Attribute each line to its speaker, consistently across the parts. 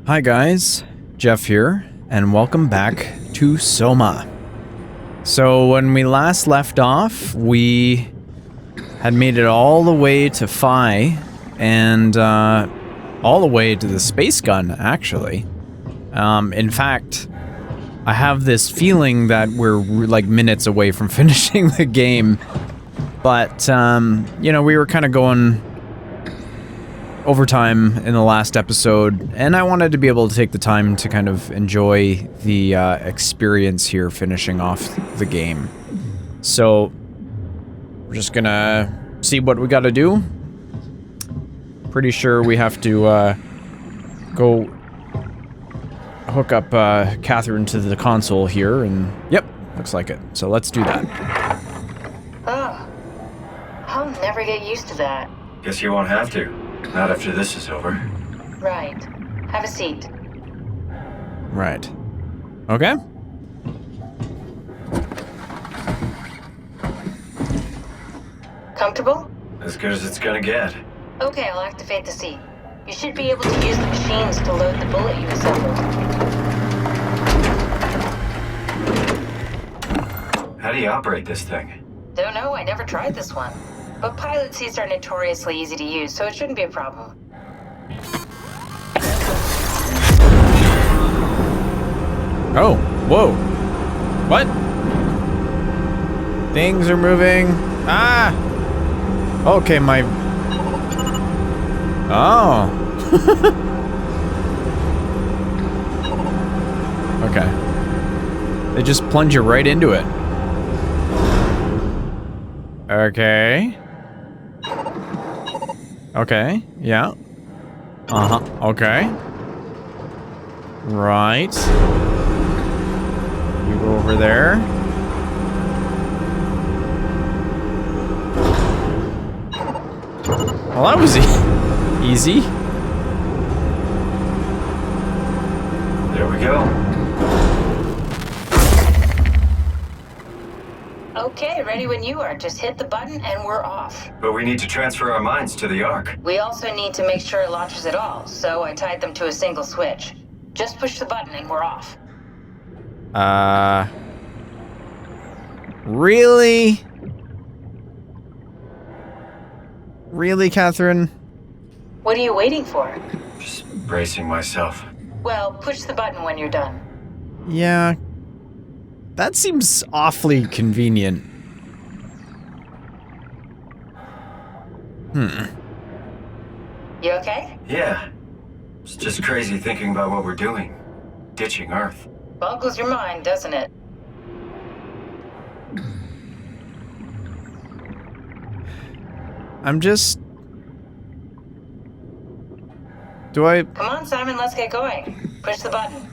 Speaker 1: Hi guys, Jeff here, and welcome back to SOMA. So when we last left off, we had made it all the way to Phi, and all the way to the space gun, actually. In fact, I have this feeling that we're like minutes away from finishing the game, but you know, we were kind of going overtime in the last episode, and I wanted to be able to take the time to kind of enjoy the experience here finishing off the game. So we're just gonna see what we gotta do. Pretty sure we have to go hook up Catherine to the console here, and yep, looks like it. So let's do that.
Speaker 2: Oh, I'll never get used to that.
Speaker 3: Guess you won't have to. Not after this is over.
Speaker 2: Right. Have a seat.
Speaker 1: Right. Okay.
Speaker 2: Comfortable?
Speaker 3: As good as it's gonna get.
Speaker 2: Okay, I'll activate the seat. You should be able to use the machines to load the bullet you assembled.
Speaker 3: How do you operate this thing?
Speaker 2: Don't know, I never tried this one. But pilot seats are notoriously easy to use, so it shouldn't be a problem.
Speaker 1: Oh, whoa. What? Things are moving. Ah! Okay, my... Oh. Okay. They just plunge you right into it. Okay. Okay, yeah. Uh-huh, okay. Right. You go over there. Well, that was easy.
Speaker 3: There we go.
Speaker 2: Okay, ready when you are. Just hit the button and we're off.
Speaker 3: But we need to transfer our minds to the Ark.
Speaker 2: We also need to make sure it launches at all, so I tied them to a single switch. Just push the button and we're off.
Speaker 1: Really? Really, Catherine?
Speaker 2: What are you waiting for?
Speaker 3: Just bracing myself.
Speaker 2: Well, push the button when you're done.
Speaker 1: Yeah. That seems awfully convenient.
Speaker 2: You okay?
Speaker 3: Yeah. It's just crazy thinking about what we're doing. Ditching Earth.
Speaker 2: Boggles your mind, doesn't it?
Speaker 1: I'm just... Do I...
Speaker 2: Come on, Simon, let's get going. Push the button.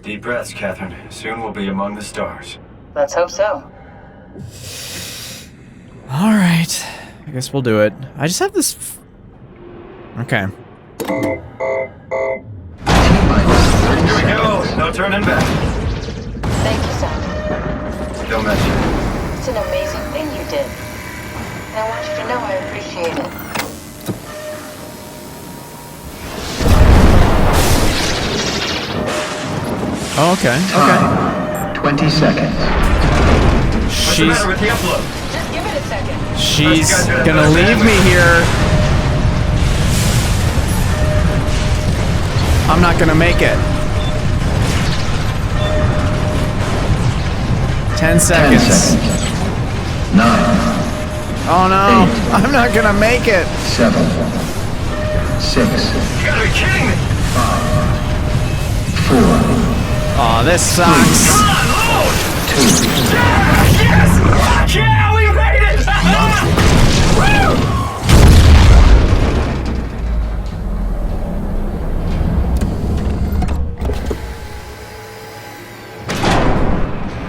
Speaker 3: Deep breaths, Catherine. Soon we'll be among the stars.
Speaker 2: Let's hope so.
Speaker 1: Alright. I guess we'll do it. I just have this... Okay.
Speaker 3: Here we go. No turning back.
Speaker 2: Thank you, Simon.
Speaker 3: Don't mention
Speaker 2: It's an amazing thing you did. And I want you to know I appreciate it.
Speaker 1: Oh, okay. Okay.
Speaker 4: 20 seconds.
Speaker 3: What's the matter with the upload?
Speaker 2: Just give it a second.
Speaker 1: She's gonna leave me here. I'm not gonna make it. 10 seconds.
Speaker 4: 10 seconds. 9.
Speaker 1: Oh no,
Speaker 4: 8.
Speaker 1: I'm not gonna make it.
Speaker 4: 7. 6.
Speaker 3: You gotta be kidding me!
Speaker 4: 4.
Speaker 1: Oh, this sucks.
Speaker 3: Come on, load!
Speaker 4: 2.
Speaker 3: Yes! Yeah, we made it! Woo!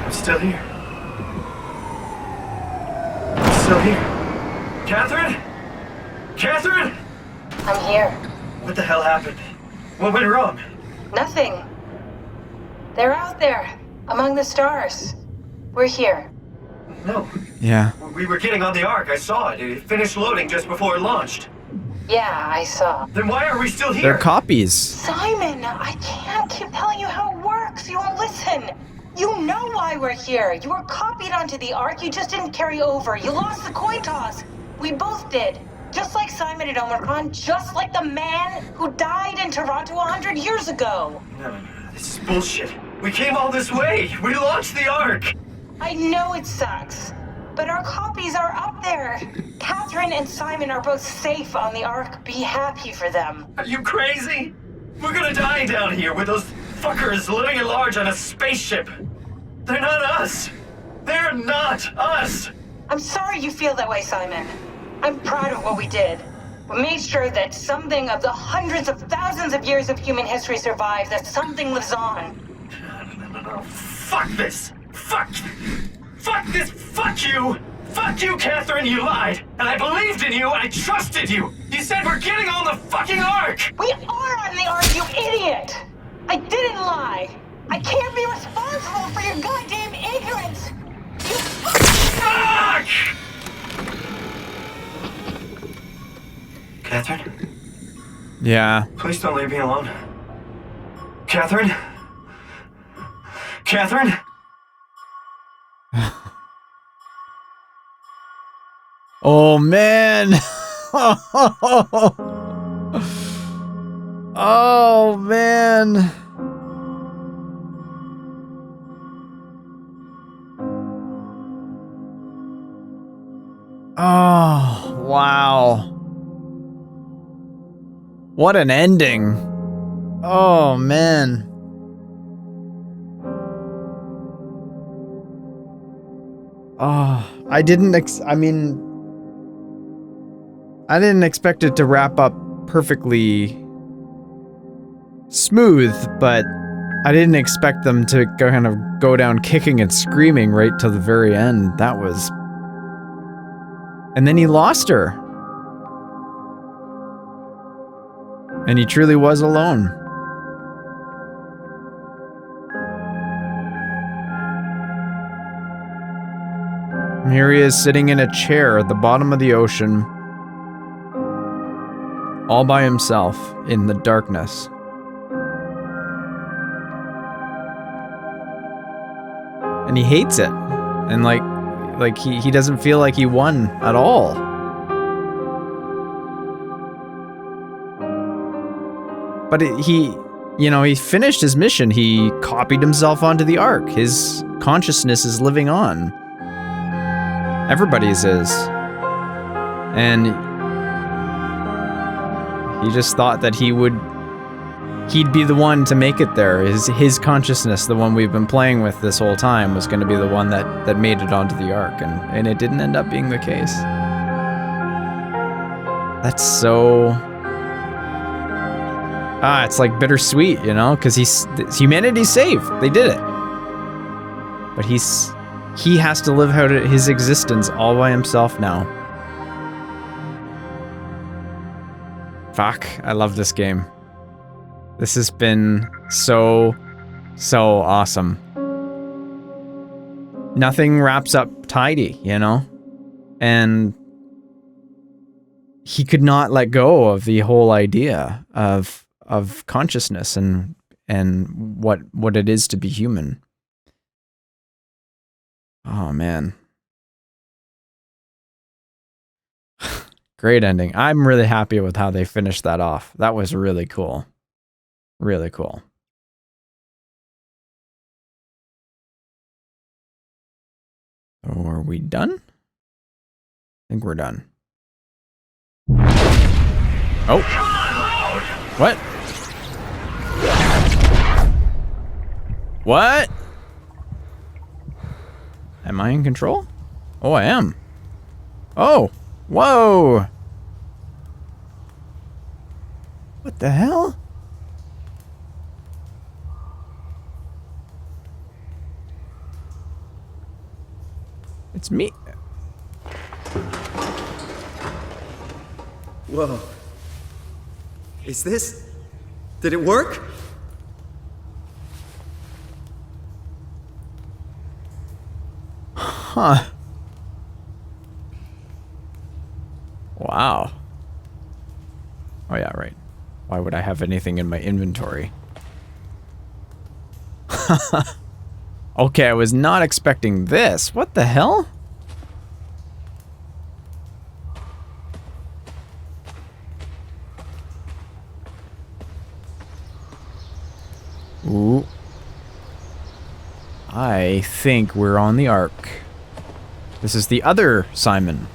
Speaker 3: I'm still here. I'm still here. Catherine? Catherine?
Speaker 2: I'm here.
Speaker 3: What the hell happened? What went wrong?
Speaker 2: Nothing. They're out there, among the stars. We're here.
Speaker 3: No.
Speaker 1: Yeah.
Speaker 3: We were getting on the Ark. I saw it. It finished loading just before it launched.
Speaker 2: Yeah, I saw.
Speaker 3: Then why are we still here?
Speaker 1: They're copies.
Speaker 2: Simon, I can't keep telling you how it works. You won't listen. You know why we're here. You were copied onto the Ark. You just didn't carry over. You lost the coin toss. We both did. Just like Simon at Omicron, just like the man who died in Toronto 100 years ago.
Speaker 3: No, this is bullshit. We came all this way. We launched the Ark.
Speaker 2: I know it sucks, but our copies are up there. Catherine and Simon are both safe on the Ark. Be happy for them.
Speaker 3: Are you crazy? We're gonna die down here with those fuckers living at large on a spaceship. They're not us. They're not us.
Speaker 2: I'm sorry you feel that way, Simon. I'm proud of what we did. We made sure that something of the hundreds of thousands of years of human history survives, that something lives on.
Speaker 3: No. Fuck this. Fuck this. Fuck you. Fuck you, Catherine. You lied. And I believed in you. I trusted you. You said we're getting on the fucking Ark.
Speaker 2: We are on the Ark, you idiot! I didn't lie. I can't be responsible for your goddamn ignorance. You
Speaker 3: Fuck! Catherine?
Speaker 1: Yeah.
Speaker 3: Please don't leave me alone. Catherine? Catherine?
Speaker 1: Oh, man. Oh, man. Oh, wow. What an ending. Oh, man. Oh, I didn't expect it to wrap up perfectly smooth, but I didn't expect them to kind of go down kicking and screaming right till the very end. That was... And then he lost her. And he truly was alone. And here he is sitting in a chair at the bottom of the ocean, all by himself in the darkness. And he hates it. And like he doesn't feel like he won at all. But he finished his mission. He copied himself onto the Ark. His consciousness is living on. Everybody's is. And he just thought that he'd be the one to make it there. His consciousness, the one we've been playing with this whole time, was going to be the one that made it onto the Ark, and it didn't end up being the case. That's so... it's like bittersweet, you know, because humanity's safe. They did it. But he has to live out his existence all by himself now. Fuck, I love this game. This has been so awesome. Nothing wraps up tidy, you know? And he could not let go of the whole idea of consciousness and what it is to be human. Oh, man. Great ending. I'm really happy with how they finished that off. That was really cool. Really cool. So are we done? I think we're done. Oh. What? What? Am I in control? Oh, I am. Oh. Whoa. What the hell? It's me.
Speaker 5: Whoa. Is this... Did it work?
Speaker 1: Huh. have anything in my inventory. Okay, I was not expecting this. What the hell? Ooh. I think we're on the Ark. This is the other Simon.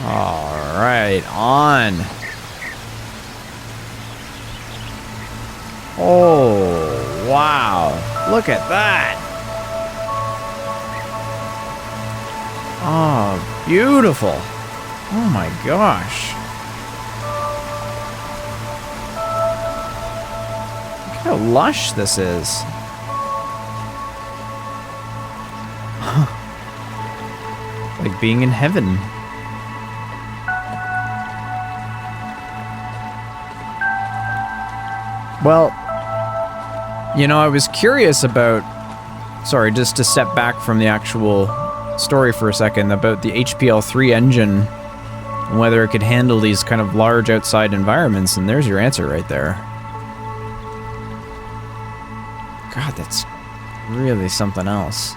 Speaker 1: Alright, on. Oh, wow. Look at that. Oh, beautiful. Oh my gosh. Look how lush this is. Like being in heaven. Well, you know, I was curious about, sorry, just to step back from the actual story for a second, about the HPL3 engine and whether it could handle these kind of large outside environments, and there's your answer right there. God, that's really something else.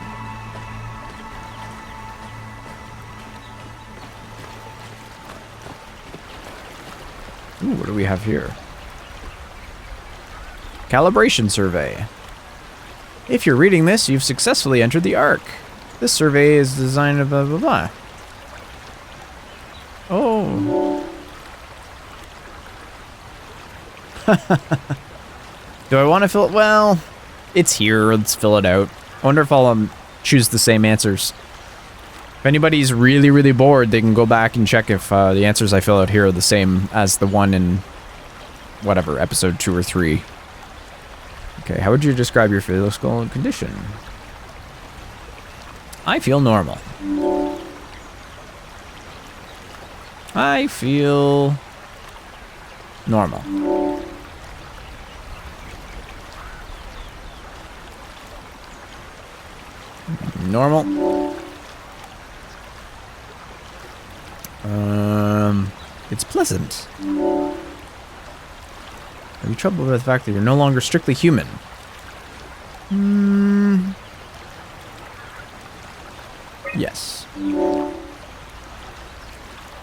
Speaker 1: Ooh, what do we have here? Calibration survey. If you're reading this, you've successfully entered the Ark. This survey is designed blah blah blah. Oh. Do I want to fill it? Well, it's here. Let's fill it out. I wonder if I'll choose the same answers. If anybody's really, really bored, they can go back and check if the answers I fill out here are the same as the one in whatever, episode 2 or 3. Okay, how would you describe your physical condition? I feel normal. I feel normal. Normal. It's pleasant. Are you troubled with the fact that you're no longer strictly human? Yes.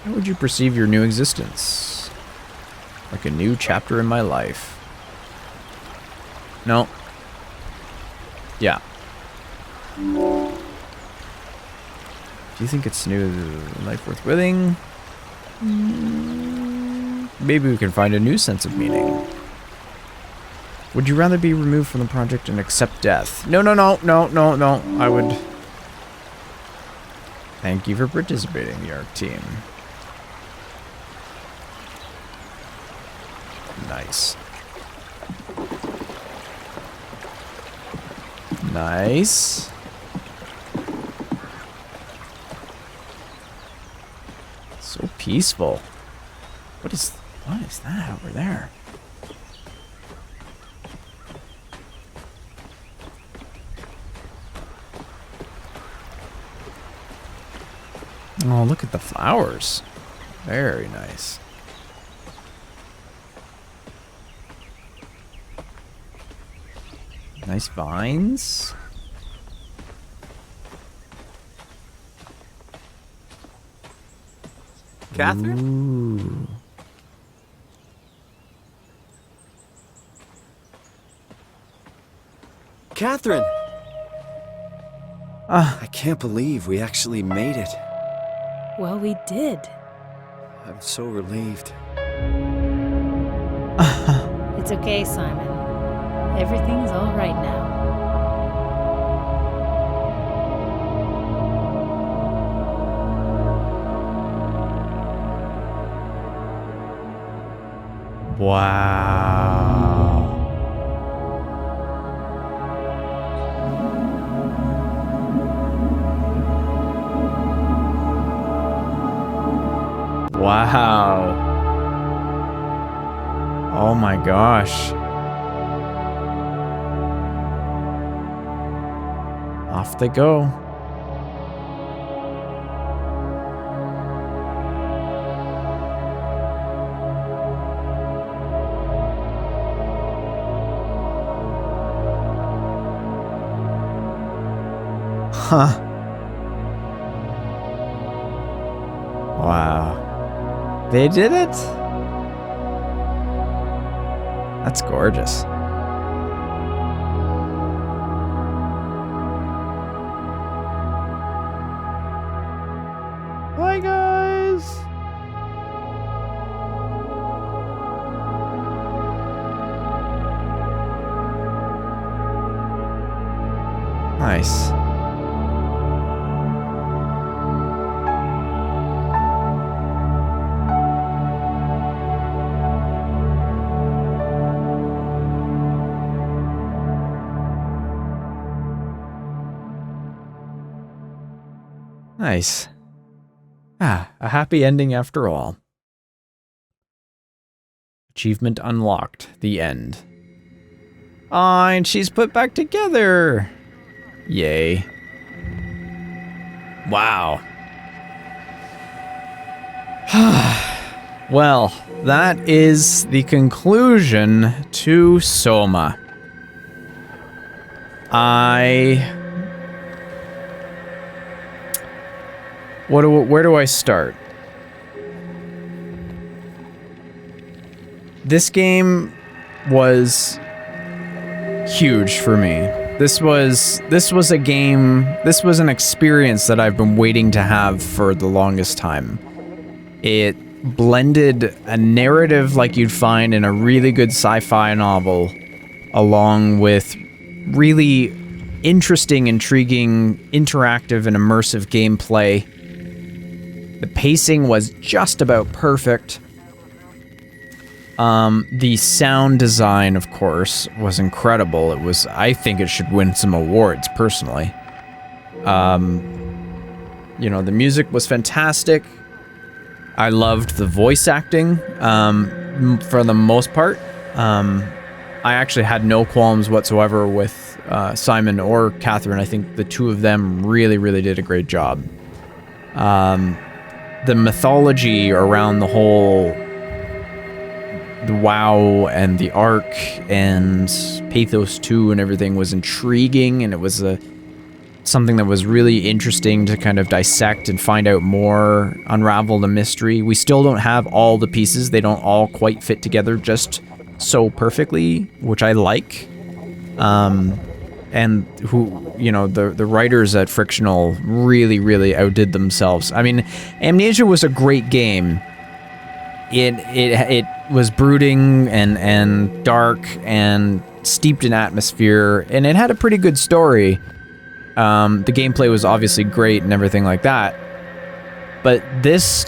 Speaker 1: How would you perceive your new existence? Like a new chapter in my life. No. Yeah. Do you think it's new life worth living? Maybe we can find a new sense of meaning. Would you rather be removed from the project and accept death? No, no, no, no, no, no. I would... Thank you for participating in the ARC team. Nice. Nice. So peaceful. What is that over there? Oh, look at the flowers. Very nice. Nice vines.
Speaker 5: Catherine?
Speaker 1: Ooh.
Speaker 5: Catherine! I can't believe we actually made it.
Speaker 6: Well, we did.
Speaker 5: I'm so relieved.
Speaker 6: It's okay, Simon. Everything's all right now.
Speaker 1: Wow. Wow. Oh my gosh. off they go. Huh. Wow. They did it? That's gorgeous. Hi, guys. Nice. Nice. Ah, a happy ending after all. Achievement unlocked. The end. Aw, and she's put back together. Yay. Wow. Well, that is the conclusion to SOMA. Where do I start? This game was huge for me. This was a game, this was an experience that I've been waiting to have for the longest time. It blended a narrative like you'd find in a really good sci-fi novel, along with really interesting, intriguing, interactive, and immersive gameplay. The pacing was just about perfect. The sound design, of course, was incredible. I think it should win some awards, personally. You know, the music was fantastic. I loved the voice acting, for the most part. I actually had no qualms whatsoever with Simon or Catherine. I think the two of them really, really did a great job. The mythology around the whole the WoW and the Ark and Pathos 2 and everything was intriguing, and it was something that was really interesting to kind of dissect and find out more, unravel the mystery. We still don't have all the pieces. They don't all quite fit together just so perfectly, which I like. And who, you know, the writers at Frictional really, really outdid themselves. I mean, Amnesia was a great game. It was brooding and dark and steeped in atmosphere, and it had a pretty good story. The gameplay was obviously great and everything like that, but this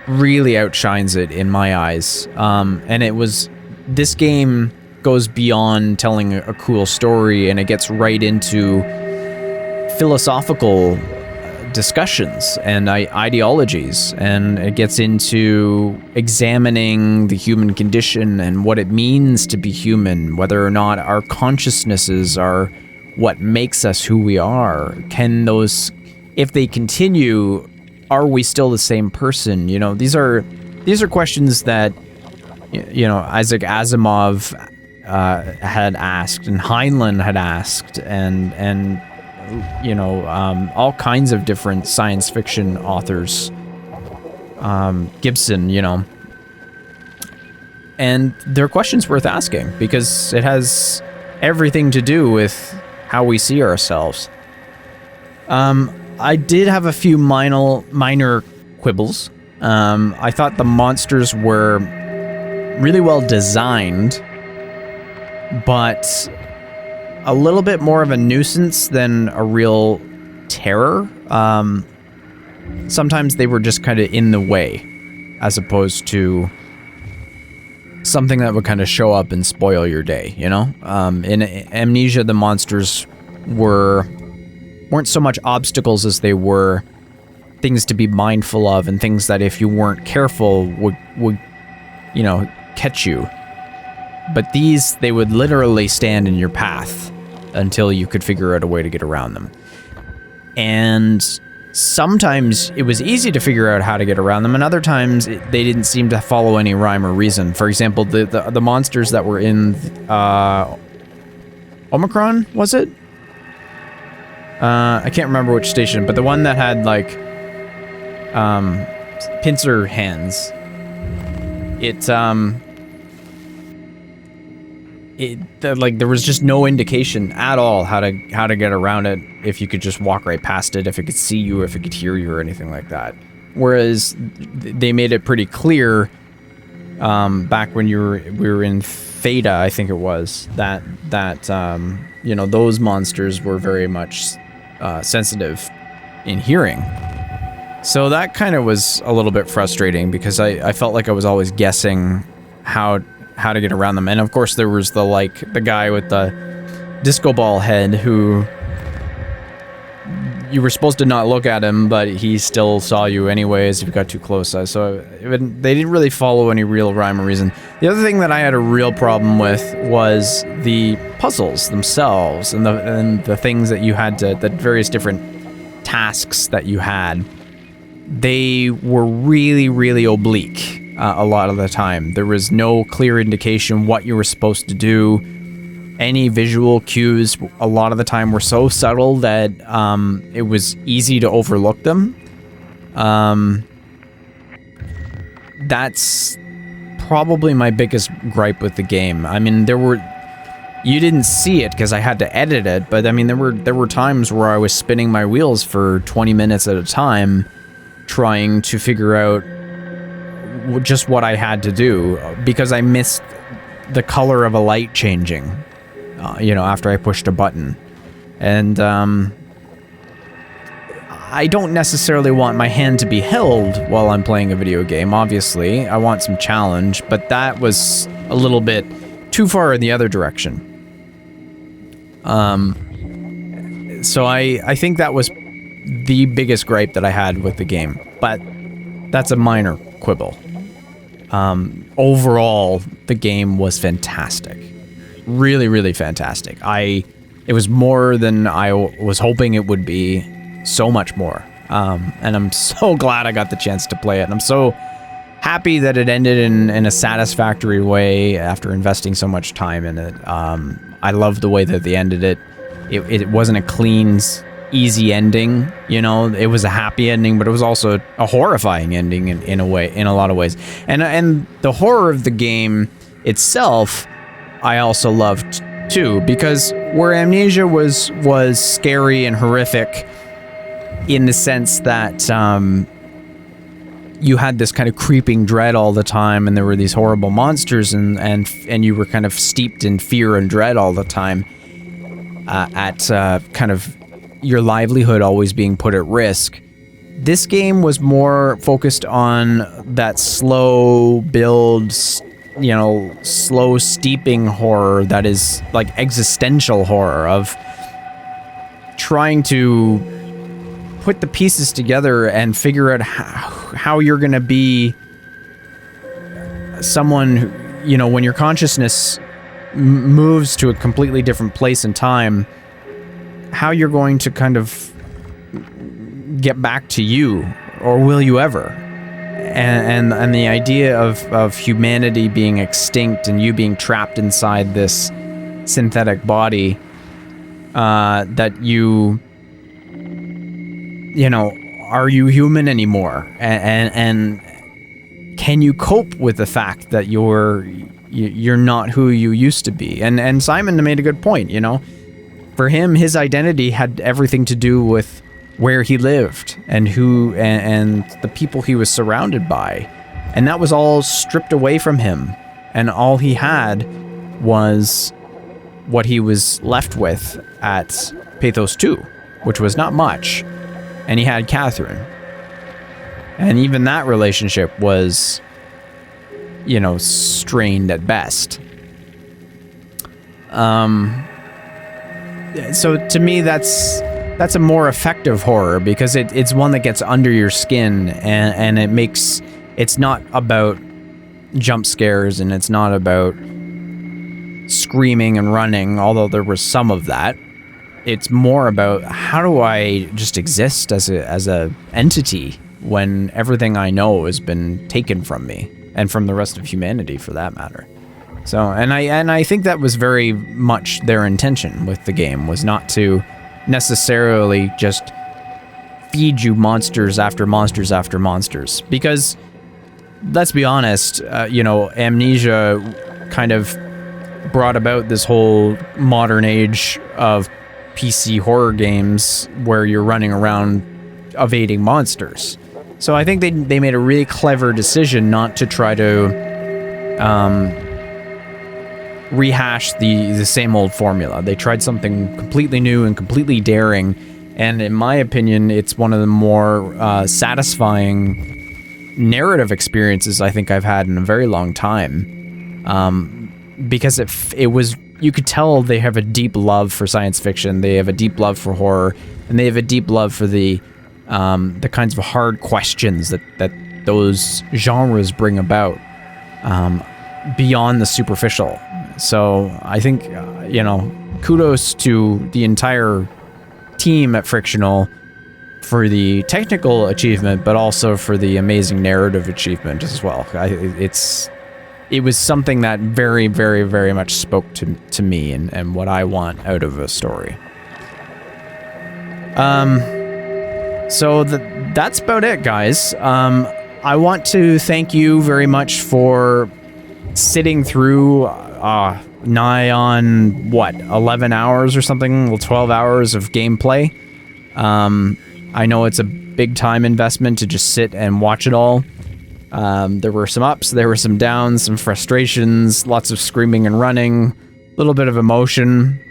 Speaker 1: really outshines it in my eyes. And this game goes beyond telling a cool story, and it gets right into philosophical discussions and ideologies, and it gets into examining the human condition and what it means to be human, whether or not our consciousnesses are what makes us who we are. Can those, if they continue, are we still the same person? You know, these are questions that, you know, Isaac Asimov had asked, and Heinlein had asked, and you know, all kinds of different science fiction authors, Gibson, you know, and they're questions worth asking because it has everything to do with how we see ourselves. I did have a few minor quibbles. I thought the monsters were really well designed, but a little bit more of a nuisance than a real terror. Sometimes they were just kind of in the way, as opposed to something that would kind of show up and spoil your day, you know? In Amnesia, the monsters weren't so much obstacles as they were things to be mindful of, and things that if you weren't careful would you know, catch you. But these, they would literally stand in your path until you could figure out a way to get around them. And sometimes it was easy to figure out how to get around them, and other times they didn't seem to follow any rhyme or reason. For example, the monsters that were in Omicron, was it? I can't remember which station, but the one that had like pincer hands. Like there was just no indication at all how to get around it, if you could just walk right past it, if it could see you, if it could hear you, or anything like that. Whereas they made it pretty clear back when we were in Theta, I think it was, that you know, those monsters were very much sensitive in hearing. So that kind of was a little bit frustrating, because I felt like I was always guessing how to get around them. And of course there was the guy with the disco ball head, who you were supposed to not look at him, but he still saw you anyways if you got too close. So they didn't really follow any real rhyme or reason. The other thing that I had a real problem with was the puzzles themselves, and the things that you had to, the various different tasks that you had. They were really, really oblique a lot of the time. There was no clear indication what you were supposed to do. Any visual cues a lot of the time were so subtle that it was easy to overlook them. That's probably my biggest gripe with the game. I mean, you didn't see it because I had to edit it, but I mean, there were times where I was spinning my wheels for 20 minutes at a time, trying to figure out just what I had to do, because I missed the color of a light changing, you know, after I pushed a button. And I don't necessarily want my hand to be held while I'm playing a video game, obviously. I want some challenge, but that was a little bit too far in the other direction. So I think that was the biggest gripe that I had with the game, but that's a minor quibble. Overall, the game was fantastic. Really, really fantastic. It was more than I was hoping it would be, so much more. And I'm so glad I got the chance to play it, and I'm so happy that it ended in a satisfactory way after investing so much time in it. I love the way that they ended it. It wasn't a clean, easy ending, you know. It was a happy ending, but it was also a horrifying ending in a way, in a lot of ways. And the horror of the game itself, I also loved too, because where Amnesia was scary and horrific in the sense that you had this kind of creeping dread all the time, and there were these horrible monsters, and you were kind of steeped in fear and dread all the time, at kind of your livelihood always being put at risk. This game was more focused on that slow build, you know, slow steeping horror that is like existential horror, of trying to put the pieces together and figure out how you're going to be someone who, you know, when your consciousness moves to a completely different place and time, how you're going to kind of get back to you, or will you ever? And the idea of humanity being extinct and you being trapped inside this synthetic body, that you know, are you human anymore? And can you cope with the fact that you're not who you used to be? And Simon made a good point, you know. For him, his identity had everything to do with where he lived and and the people he was surrounded by. And that was all stripped away from him. And all he had was what he was left with at Pathos 2, which was not much. And he had Catherine. And even that relationship was, you know, strained at best. So to me, that's a more effective horror, because it's one that gets under your skin, and it's not about jump scares, and it's not about screaming and running, although there was some of that. it's more about how do I just exist as a entity when everything I know has been taken from me and from the rest of humanity for that matter. So, and I think that was very much their intention with the game, was not to necessarily just feed you monsters after monsters after monsters, because let's be honest, Amnesia kind of brought about this whole modern age of PC horror games where you're running around evading monsters. So I think they made a really clever decision not to try to rehash the same old formula. They tried something completely new and completely daring, and in my opinion, it's one of the more satisfying narrative experiences I think I've had in a very long time. Because it was, you could tell they have a deep love for science fiction, they have a deep love for horror, and they have a deep love for the kinds of hard questions that those genres bring about beyond the superficial. So I think, kudos to the entire team at Frictional for the technical achievement, but also for the amazing narrative achievement as well. It was something that very, very, very much spoke to me and what I want out of a story. So that's about it, guys. I want to thank you very much for sitting through nigh on, 11 hours or something? Well, 12 hours of gameplay. I know it's a big time investment to just sit and watch it all. There were some ups, there were some downs, some frustrations, lots of screaming and running, a little bit of emotion.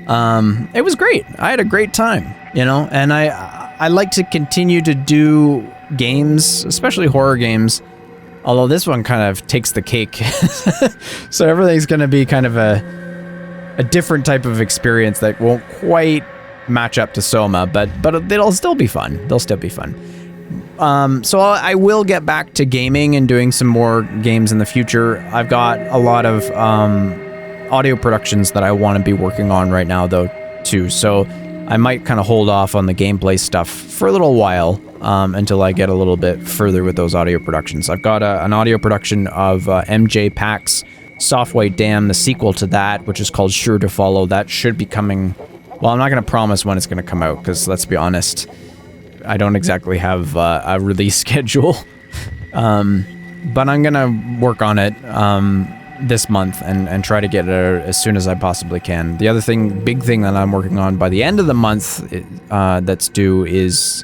Speaker 1: It was great. I had a great time, and I like to continue to do games, especially horror games, although this one kind of takes the cake. So everything's going to be kind of a different type of experience that won't quite match up to SOMA, but they'll still be fun. They'll still be fun. So I will get back to gaming and doing some more games in the future. I've got a lot of audio productions that I want to be working on right now, though, too. So I might kind of hold off on the gameplay stuff for a little while until I get a little bit further with those audio productions. I've got an audio production of MJ Pack's Soft White Dam, the sequel to that, which is called Sure to Follow. That should be coming. Well, I'm not going to promise when it's going to come out, because let's be honest, I don't exactly have a release schedule. But I'm going to work on it this month and try to get it as soon as I possibly can. The other big thing that I'm working on by the end of the month that's due is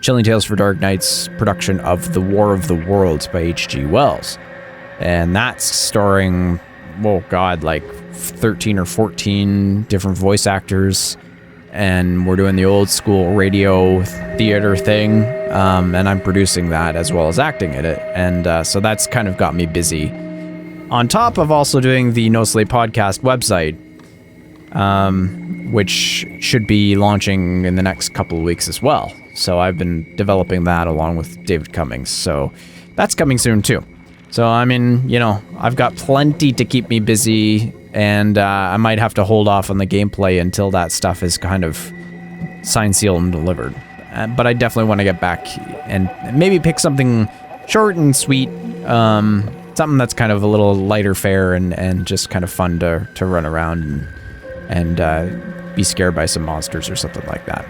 Speaker 1: Chilling Tales for Dark Nights production of The War of the Worlds by H.G. Wells. And that's starring, like 13 or 14 different voice actors. And we're doing the old school radio theater thing. And I'm producing that as well as acting in it. And so that's kind of got me busy. On top of also doing the No Sleep podcast website, which should be launching in the next couple of weeks as well. So I've been developing that along with David Cummings. So that's coming soon too. So, I mean, I've got plenty to keep me busy, and I might have to hold off on the gameplay until that stuff is kind of signed, sealed, and delivered. But I definitely want to get back and maybe pick something short and sweet, something that's kind of a little lighter fare and just kind of fun to run around and be scared by some monsters or something like that.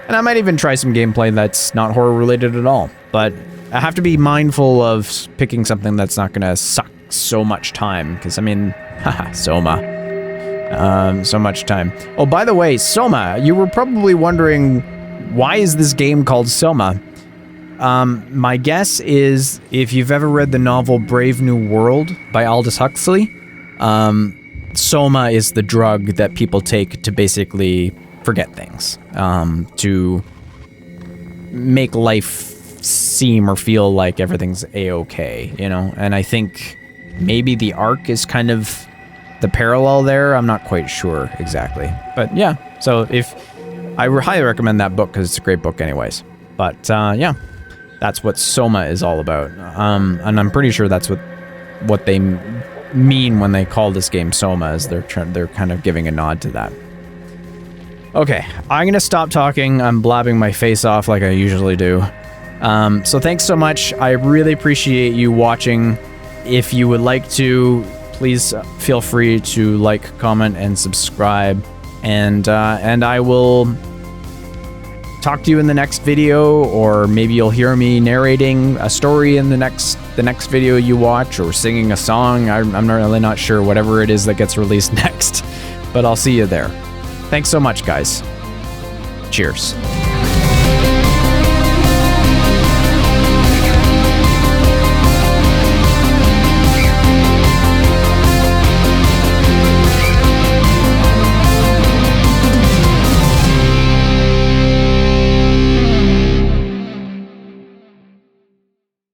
Speaker 1: And I might even try some gameplay that's not horror related at all, but I have to be mindful of picking something that's not going to suck so much time, because, I mean, SOMA. So much time. Oh, by the way, SOMA, you were probably wondering, why is this game called SOMA? My guess is, if you've ever read the novel Brave New World by Aldous Huxley, SOMA is the drug that people take to basically forget things, to make life seem or feel like everything's a-okay, and I think maybe the arc is kind of the parallel there. I'm not quite sure exactly, but yeah, so I highly recommend that book, because it's a great book anyways. But yeah, that's what SOMA is all about, and I'm pretty sure that's what they mean when they call this game SOMA, is they're kind of giving a nod to that. Okay, I'm gonna stop talking. I'm blabbing my face off like I usually do. So thanks so much. I really appreciate you watching. If you would like to, please feel free to like, comment, and subscribe. And I will talk to you in the next video, or maybe you'll hear me narrating a story in the next video you watch, or singing a song. I'm really not sure, whatever it is that gets released next. But I'll see you there. Thanks so much, guys. Cheers.